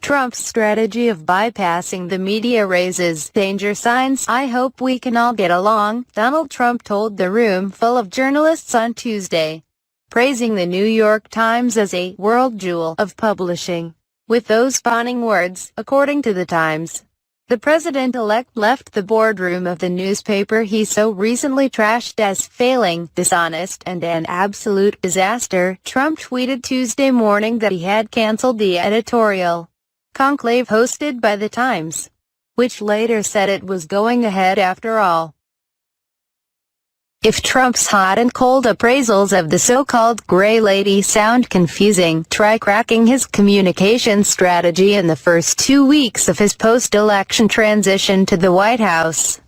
Trump's strategy of bypassing the media raises danger signs. "I hope we can all get along," Donald Trump told the room full of journalists on Tuesday, praising the New York Times as a world jewel of publishing. With those fawning words, according to the Times, the president-elect left the boardroom of the newspaper he so recently trashed as failing, dishonest, and an absolute disaster. Trump tweeted Tuesday morning that he had canceled the editorial conclave hosted by the Times, which later said it was going ahead after all. If Trump's hot and cold appraisals of the so-called Gray Lady sound confusing, try cracking his communication strategy in the first 2 weeks of his post-election transition to the White House.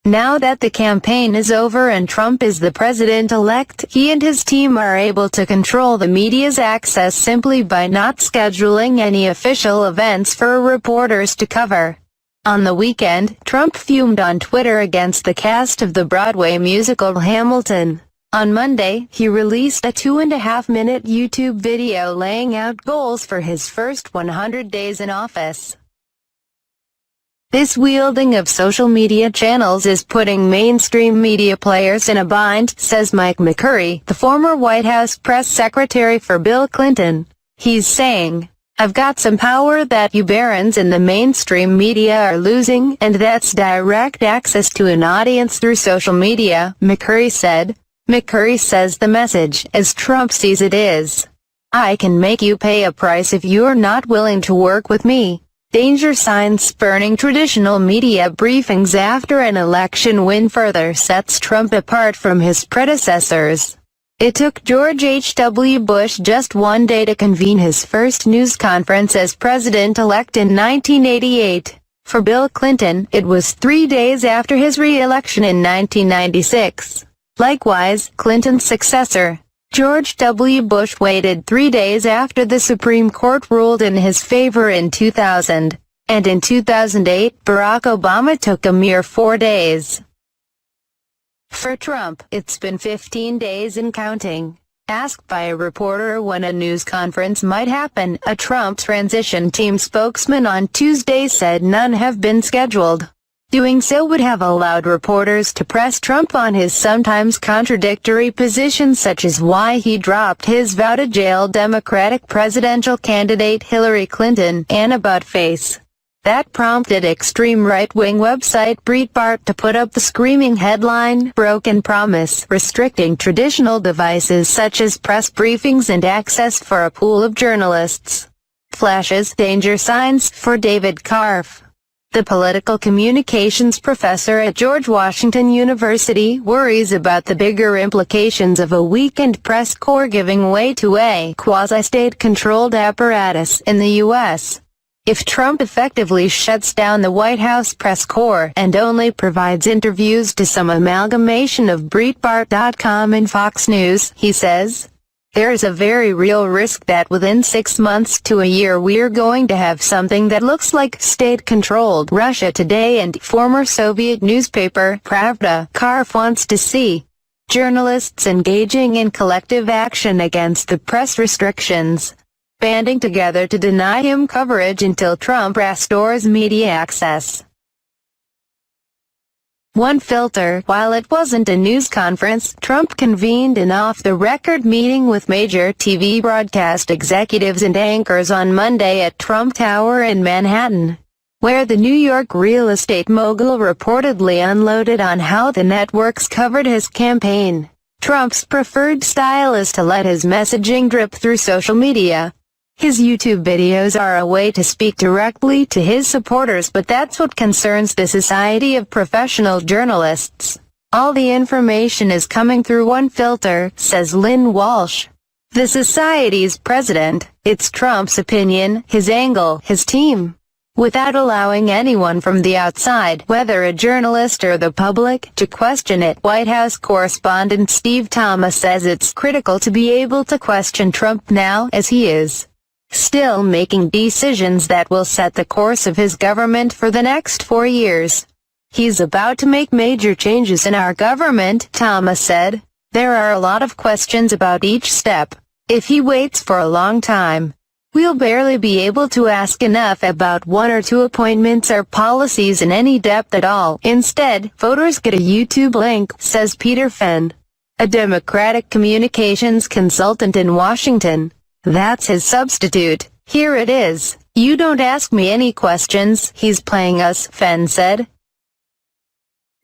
Now that the campaign is over and Trump is the president-elect, he and his team are able to control the media's access simply by not scheduling any official events for reporters to cover. On the weekend, Trump fumed on Twitter against the cast of the Broadway musical Hamilton. On Monday, he released a 2.5-minute YouTube video laying out goals for his first 100 days in office. This wielding of social media channels is putting mainstream media players in a bind, says Mike McCurry, the former White House press secretary for Bill Clinton. He's saying, "I've got some power that you barons in the mainstream media are losing, and that's direct access to an audience through social media," McCurry said. McCurry says the message, as Trump sees it, is, "I can make you pay a price if you're not willing to work with me." Danger signs spurning traditional media briefings after an election win further sets Trump apart from his predecessors. It took George H.W. Bush just 1 day to convene his first news conference as president-elect in 1988. For Bill Clinton, it was 3 days after his re-election in 1996. Likewise, Clinton's successor, George W. Bush, waited 3 days after the Supreme Court ruled in his favor in 2000, and in 2008, Barack Obama took a mere 4 days. For Trump, it's been 15 days and counting. Asked by a reporter when a news conference might happen, a Trump transition team spokesman on Tuesday said none have been scheduled. Doing so would have allowed reporters to press Trump on his sometimes contradictory positions, such as why he dropped his vow to jail Democratic presidential candidate Hillary Clinton, and about-face. That prompted extreme right-wing website Breitbart to put up the screaming headline, "Broken Promise," restricting traditional devices such as press briefings and access for a pool of journalists. Flashes danger signs for David Karpf. The political communications professor at George Washington University worries about the bigger implications of a weakened press corps giving way to a quasi-state-controlled apparatus in the U.S. If Trump effectively shuts down the White House press corps and only provides interviews to some amalgamation of Breitbart.com and Fox News, he says, there's a very real risk that within 6 months to a year we're going to have something that looks like state-controlled Russia Today and former Soviet newspaper Pravda. Karpf wants to see journalists engaging in collective action against the press restrictions, banding together to deny him coverage until Trump restores media access. One filter. While it wasn't a news conference, Trump convened an off-the-record meeting with major TV broadcast executives and anchors on Monday at Trump Tower in Manhattan, where the New York real estate mogul reportedly unloaded on how the networks covered his campaign. Trump's preferred style is to let his messaging drip through social media. His YouTube videos are a way to speak directly to his supporters, but that's what concerns the Society of Professional Journalists. All the information is coming through one filter, says Lynn Walsh, the Society's president. It's Trump's opinion, his angle, his team, without allowing anyone from the outside, whether a journalist or the public, to question it. White House correspondent Steve Thomas says it's critical to be able to question Trump now, as he is still making decisions that will set the course of his government for the next 4 years. He's about to make major changes in our government, Thomas said. There are a lot of questions about each step. If he waits for a long time, We'll barely be able to ask enough about one or two appointments or policies in any depth at all. Instead, voters get a YouTube link, says Peter Fenn, a Democratic communications consultant in Washington. That's his substitute. Here it is. You don't ask me any questions, he's playing us, Fenn said.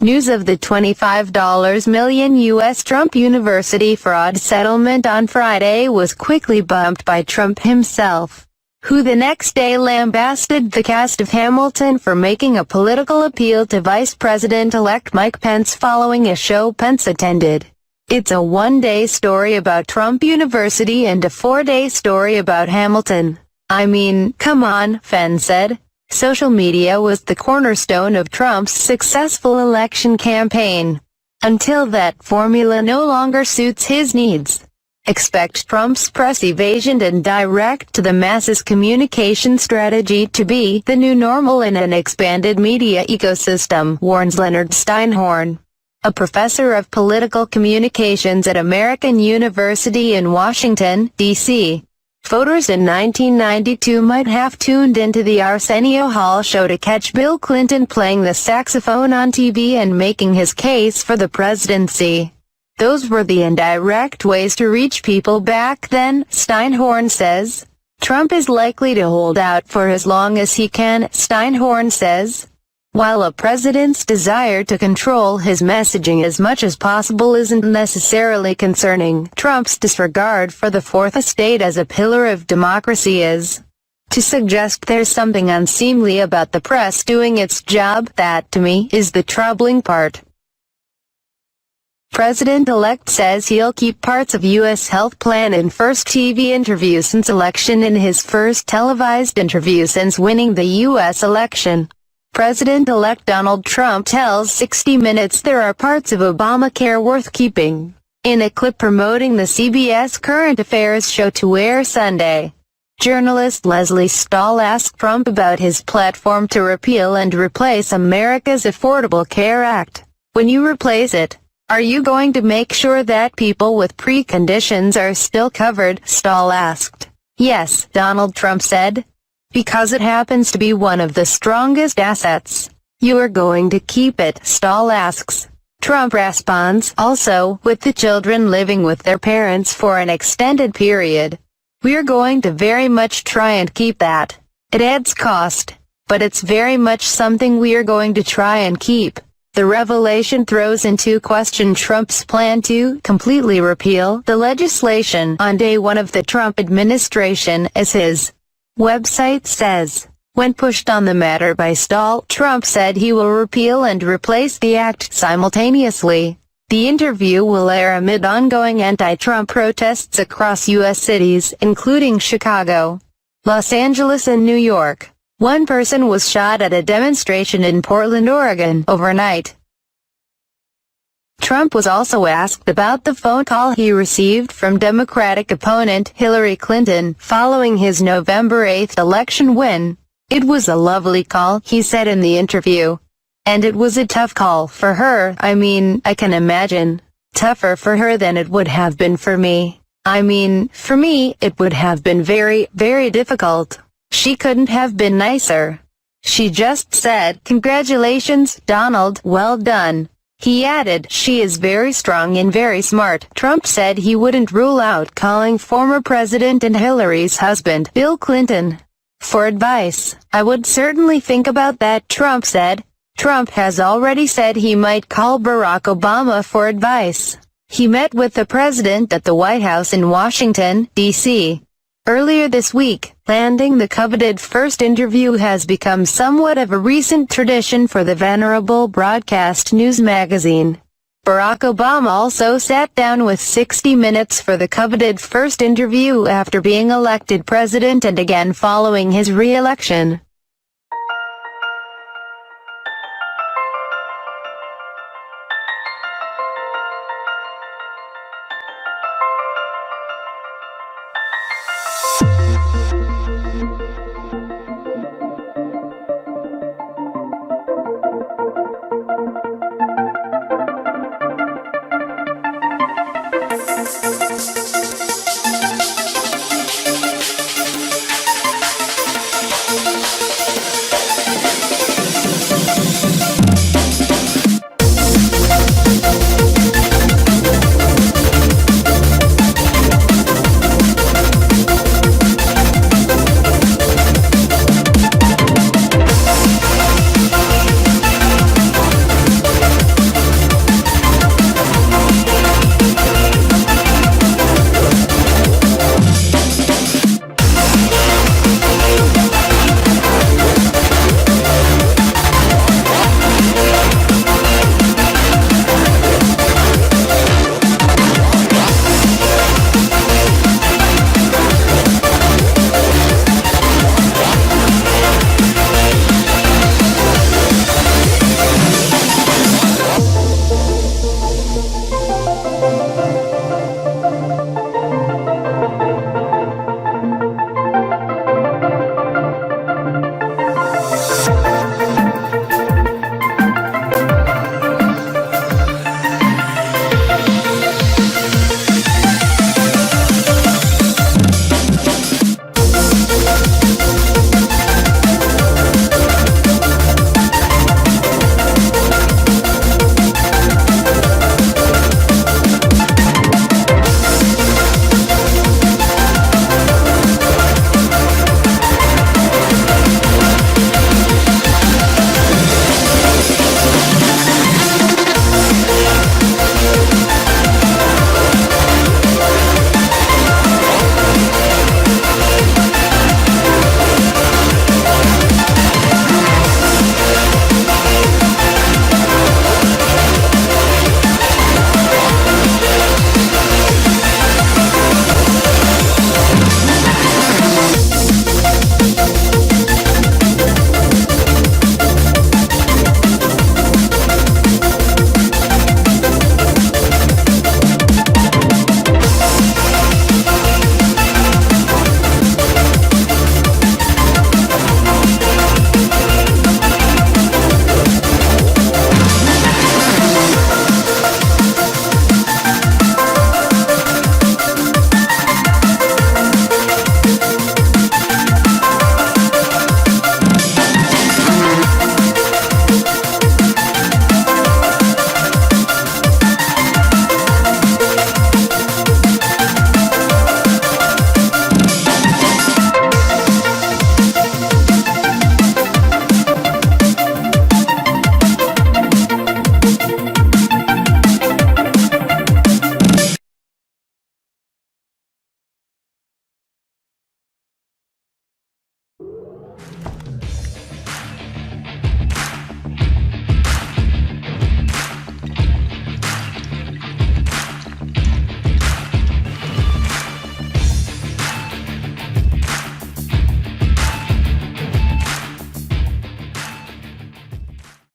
News of the $25 million U.S. Trump University fraud settlement on Friday was quickly bumped by Trump himself, who the next day lambasted the cast of Hamilton for making a political appeal to Vice President-elect Mike Pence following a show Pence attended. It's a one-day story about Trump University and a four-day story about Hamilton. I mean, come on, Fenn said. Social media was the cornerstone of Trump's successful election campaign. Until that formula no longer suits his needs. Expect Trump's press evasion and direct-to-the-masses communication strategy to be the new normal in an expanded media ecosystem, warns Leonard Steinhorn, a professor of political communications at American University in Washington, D.C. Voters in 1992 might have tuned into the Arsenio Hall show to catch Bill Clinton playing the saxophone on TV and making his case for the presidency. Those were the indirect ways to reach people back then, Steinhorn says. Trump is likely to hold out for as long as he can, Steinhorn says. While a president's desire to control his messaging as much as possible isn't necessarily concerning, Trump's disregard for the Fourth Estate as a pillar of democracy is. To suggest there's something unseemly about the press doing its job, that, to me, is the troubling part. President-elect says he'll keep parts of U.S. health plan in first TV interview since election in his first televised interview since winning the U.S. election. President-elect Donald Trump tells 60 Minutes there are parts of Obamacare worth keeping. In a clip promoting the CBS Current Affairs show to air Sunday, journalist Leslie Stahl asked Trump about his platform to repeal and replace America's Affordable Care Act. When you replace it, are you going to make sure that people with preconditions are still covered? Stahl asked. Yes, Donald Trump said. Because it happens to be one of the strongest assets. You are going to keep it, Stahl asks. Trump responds, also, with the children living with their parents for an extended period. We're going to very much try and keep that. It adds cost, but it's very much something we are going to try and keep. The revelation throws into question Trump's plan to completely repeal the legislation on day one of the Trump administration, as his website says. When pushed on the matter by Stahl, Trump said he will repeal and replace the act simultaneously. The interview will air amid ongoing anti-Trump protests across U.S. cities, including Chicago, Los Angeles and New York. One person was shot at a demonstration in Portland, Oregon, overnight. Trump was also asked about the phone call he received from Democratic opponent Hillary Clinton following his November 8 election win. It was a lovely call, he said in the interview. And it was a tough call for her. I mean, I can imagine. Tougher for her than it would have been for me. I mean, for me, it would have been very, very difficult. She couldn't have been nicer. She just said, "Congratulations, Donald, well done." He added, "She is very strong and very smart." Trump said he wouldn't rule out calling former President and Hillary's husband, Bill Clinton, for advice. "I would certainly think about that," Trump said. Trump has already said he might call Barack Obama for advice. He met with the president at the White House in Washington, D.C. earlier this week. Landing the coveted first interview has become somewhat of a recent tradition for the venerable broadcast news magazine. Barack Obama also sat down with 60 Minutes for the coveted first interview after being elected president and again following his re-election.